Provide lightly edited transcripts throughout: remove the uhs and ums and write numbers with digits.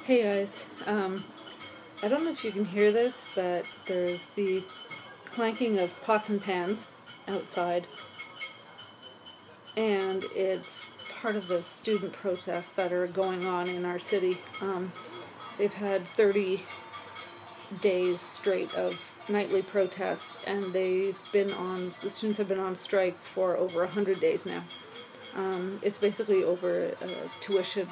Hey guys, I don't know if you can hear this, but there's the clanking of pots and pans outside, and it's part of the student protests that are going on in our city. They've had 30 days straight of nightly protests, and the students have been on strike for over 100 days now. It's basically over tuition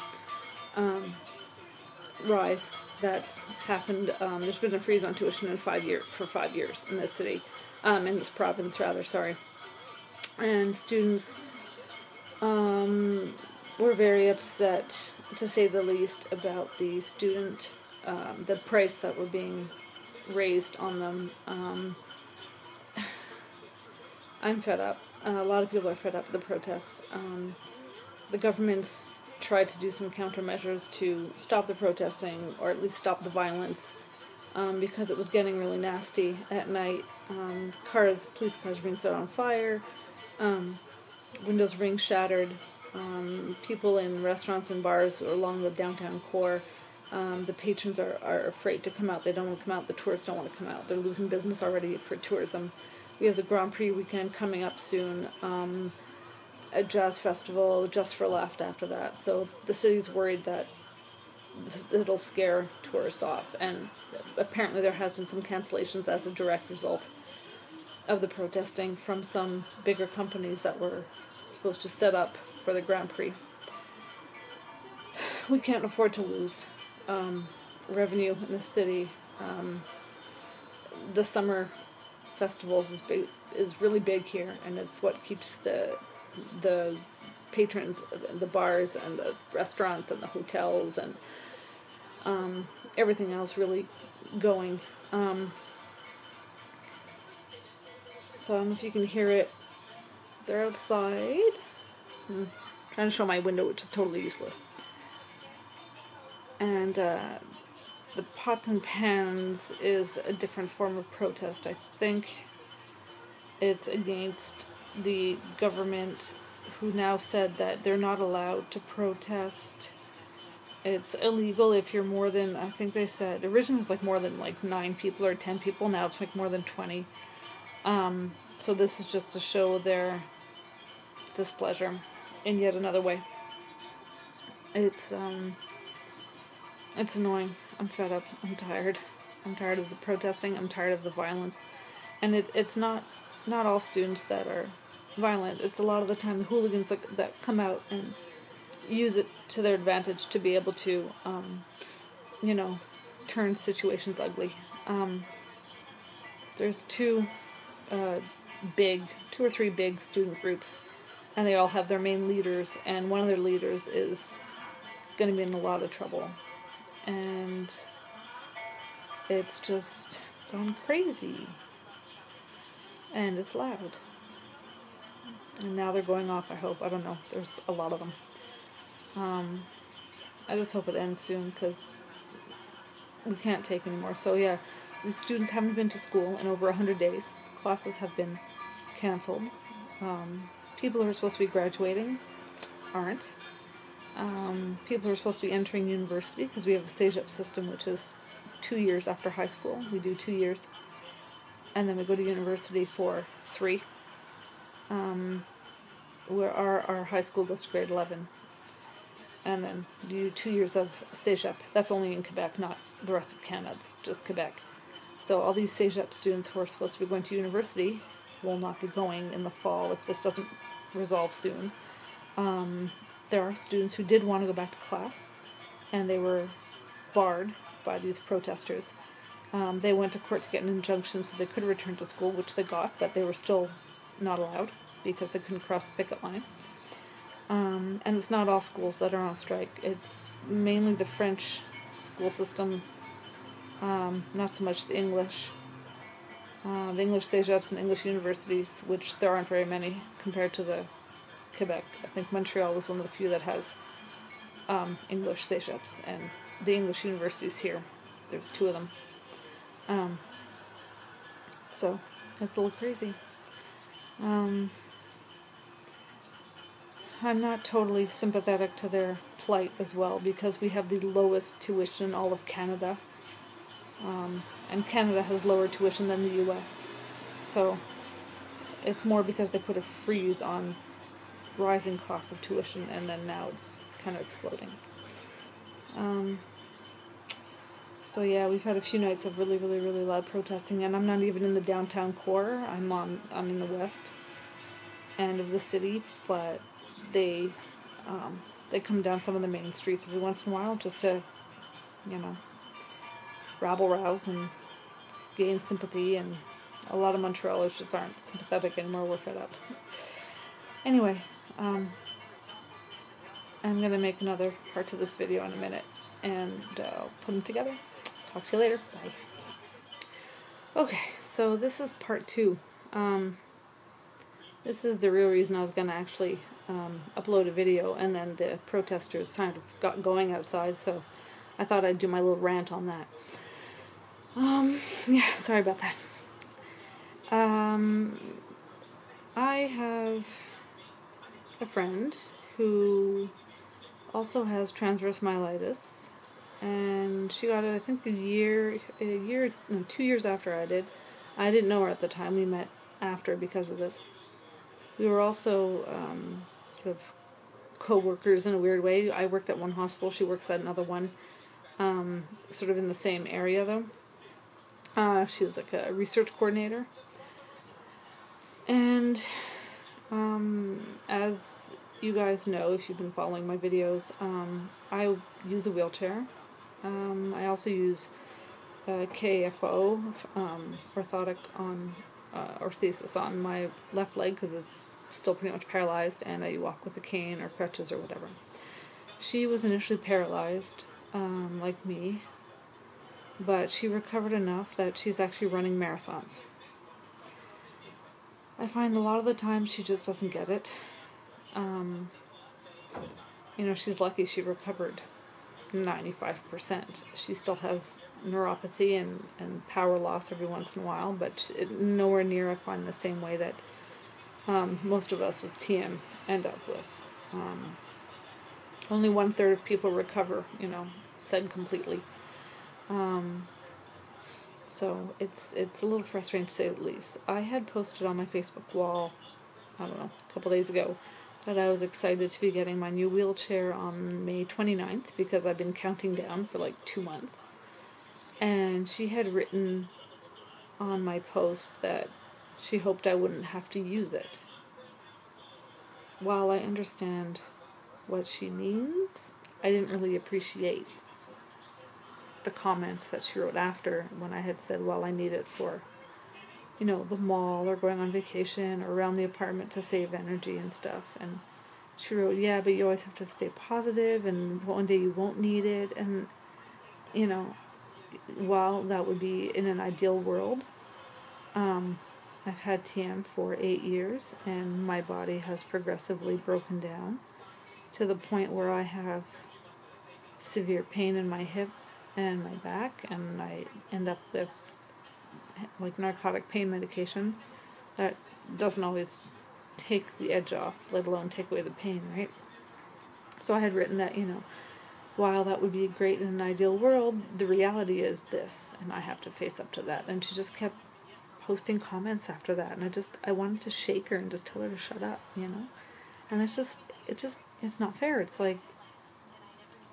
rise that's happened. There's been a freeze on tuition for 5 years in this city, in this province rather. Sorry, and students were very upset, to say the least, about the price that were being raised on them. I'm fed up. A lot of people are fed up with the protests. The government's tried to do some countermeasures to stop the protesting, or at least stop the violence, because it was getting really nasty at night. Police cars being set on fire, windows being shattered, people in restaurants and bars along the downtown core. The patrons are afraid to come out. They don't want to come out. The tourists don't want to come out. They're losing business already for tourism. We have the Grand Prix weekend coming up soon. A jazz festival just for left after that. So the city's worried that it'll scare tourists off. And apparently there has been some cancellations as a direct result of the protesting from some bigger companies that were supposed to set up for the Grand Prix. We can't afford to lose revenue in the city. The summer festivals is really big here, and it's what keeps the patrons, the bars and the restaurants and the hotels and everything else really going. So I don't know if you can hear it. They're outside. I'm trying to show my window, which is totally useless. And the pots and pans is a different form of protest. I think it's against the government, who now said that they're not allowed to protest. It's illegal if you're more than, I think they said, originally it was like more than 9 people or 10 people, now it's like more than 20. So this is just to show their displeasure in yet another way. It's annoying. I'm fed up. I'm tired. I'm tired of the protesting. I'm tired of the violence. And it's not all students that are violent. It's a lot of the time the hooligans that come out and use it to their advantage to be able to, turn situations ugly. There's two or three big student groups, and they all have their main leaders, and one of their leaders is going to be in a lot of trouble. And it's just gone crazy. And it's loud. And now they're going off, I hope. I don't know. There's a lot of them. I just hope it ends soon, because we can't take anymore. So yeah, the students haven't been to school in over 100 days. Classes have been canceled. People who are supposed to be graduating aren't. People who are supposed to be entering university, because we have a cégep system, which is 2 years after high school. We do 2 years. And then we go to university for 3. Where our high school goes to grade 11. And then you do 2 years of cégep. That's only in Quebec, not the rest of Canada. It's just Quebec. So all these cégep students who are supposed to be going to university will not be going in the fall if this doesn't resolve soon. There are students who did want to go back to class, and they were barred by these protesters. They went to court to get an injunction so they could return to school, which they got, but they were still not allowed because they couldn't cross the picket line. And it's not all schools that are on strike. It's mainly the French school system, not so much the English. The English cégeps and English universities, which there aren't very many compared to the Quebec. I think Montreal is one of the few that has English cégeps, and the English universities here, there's 2 of them. So it's a little crazy. I'm not totally sympathetic to their plight as well, because we have the lowest tuition in all of Canada. And Canada has lower tuition than the US. So it's more because they put a freeze on rising costs of tuition, and then now it's kind of exploding. So yeah, we've had a few nights of really, really, really loud protesting, and I'm not even in the downtown core. I'm in the west end of the city, but they come down some of the main streets every once in a while just to, rabble-rouse and gain sympathy, and a lot of Montrealers just aren't sympathetic anymore. We're fed up. Anyway, I'm going to make another part to this video in a minute, and put them together. Talk to you later. Bye. Okay, so this is part 2. This is the real reason I was going to actually upload a video, and then the protesters kind of got going outside, so I thought I'd do my little rant on that. Yeah, sorry about that. I have a friend who also has transverse myelitis, and she got it, I think, 2 years after I did. I didn't know her at the time. We met after because of this. We were also sort of co-workers in a weird way. I worked at one hospital, she works at another one, sort of in the same area though. She was like a research coordinator. And as you guys know, if you've been following my videos, I use a wheelchair. I also use KFO, orthotic on orthesis on my left leg because it's still pretty much paralyzed, and I walk with a cane or crutches or whatever. She was initially paralyzed, like me, but she recovered enough that she's actually running marathons. I find a lot of the time she just doesn't get it. She's lucky she recovered 95%. She still has neuropathy and power loss every once in a while, but nowhere near, I find, the same way that most of us with TM end up with. Only 1/3 of people recover, said completely. So it's a little frustrating to say the least. I had posted on my Facebook wall, I don't know, a couple days ago, that I was excited to be getting my new wheelchair on May 29th because I've been counting down for like 2 months. And she had written on my post that she hoped I wouldn't have to use it. While I understand what she means, I didn't really appreciate the comments that she wrote after when I had said, well, I need it for, the mall or going on vacation or around the apartment to save energy and stuff. And she wrote, yeah, but you always have to stay positive, and one day you won't need it. And, while that would be in an ideal world, I've had TM for 8 years, and my body has progressively broken down to the point where I have severe pain in my hip and my back, and I end up with like narcotic pain medication that doesn't always take the edge off, let alone take away the pain, right? So I had written that, while that would be great in an ideal world, the reality is this, and I have to face up to that. And she just kept posting comments after that, and I wanted to shake her and just tell her to shut up, And it's not fair. It's like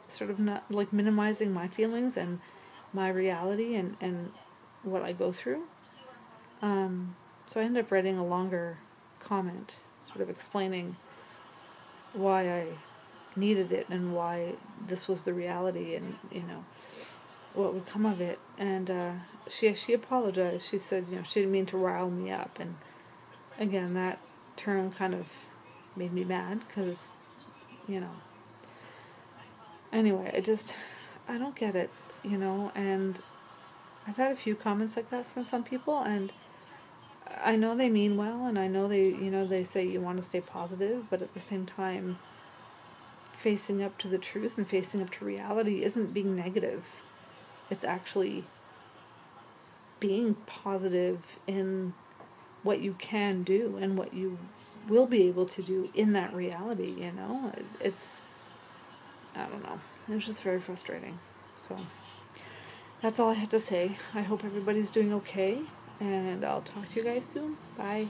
sort of not like minimizing my feelings and my reality and what I go through. So I ended up writing a longer comment, sort of explaining why I needed it and why this was the reality, and what would come of it. And she apologized. She said, she didn't mean to rile me up. And again, that term kind of made me mad because, anyway, I don't get it, and I've had a few comments like that from some people, and I know they mean well, and I know they say you want to stay positive, but at the same time, facing up to the truth and facing up to reality isn't being negative. It's actually being positive in what you can do and what you will be able to do in that reality, I don't know. It was just very frustrating. So that's all I had to say. I hope everybody's doing okay, and I'll talk to you guys soon. Bye.